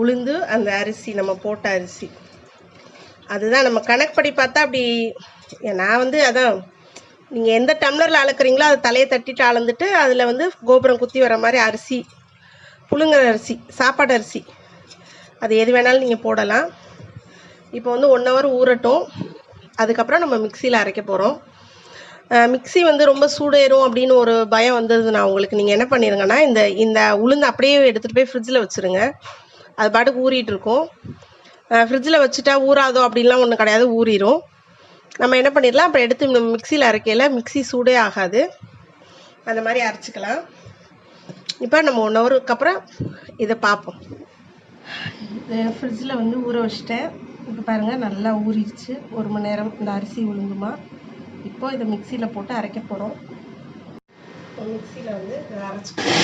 உளுந்து அந்த அரிசி நம்ம போட்ட அரிசி அதுதான் நம்ம கணக்குப்படி பார்த்தா அப்படி. நான் வந்து அதான் நீங்கள் எந்த டம்ளரில் அளக்குறீங்களோ அதை தலையை தட்டிட்டு அளந்துட்டு அதில் வந்து கோபுரம் குத்தி வர மாதிரி அரிசி, புழுங்கல் அரிசி, சாப்பாடு அரிசி, அது எது வேணாலும் நீங்கள் போடலாம். இப்போ வந்து 1 ஹவர் ஊறட்டும். அதுக்கப்புறம் நம்ம மிக்சியில் அரைக்க போகிறோம். மிக்சி வந்து ரொம்ப சூடேறும் அப்படின்னு ஒரு பயம் வந்ததுன்னா உங்களுக்கு நீங்கள் என்ன பண்ணிடுங்கன்னா, இந்த உளுந்து அப்படியே எடுத்துகிட்டு போய் ஃப்ரிட்ஜில் வச்சுருங்க. அது பாட்டுக்கு ஊறிட்டு இருக்கும். ஃப்ரிட்ஜில் வச்சுட்டா ஊறாதோ அப்படின்லாம் ஒன்றும் கிடையாது, ஊறிடும். நம்ம என்ன பண்ணிடலாம், அப்புறம் எடுத்து நம்ம மிக்சியில் அரைக்கையில் மிக்சி சூடே ஆகாது, அந்த மாதிரி அரைச்சிக்கலாம். இப்போ நம்ம 1 ஹவருக்கு அப்புறம் இதை பார்ப்போம். ஃப்ரிட்ஜில் வந்து ஊற வச்சிட்டேன். இப்போ பாருங்கள் நல்லா ஊறிடுச்சு. 1 மணி நேரம் இந்த அரிசி உளுந்துமா. இப்போ இதை மிக்சியில் போட்டு அரைக்க போகிறோம். மிக்சியில் வந்து இதை அரைச்சிக்கலாம்.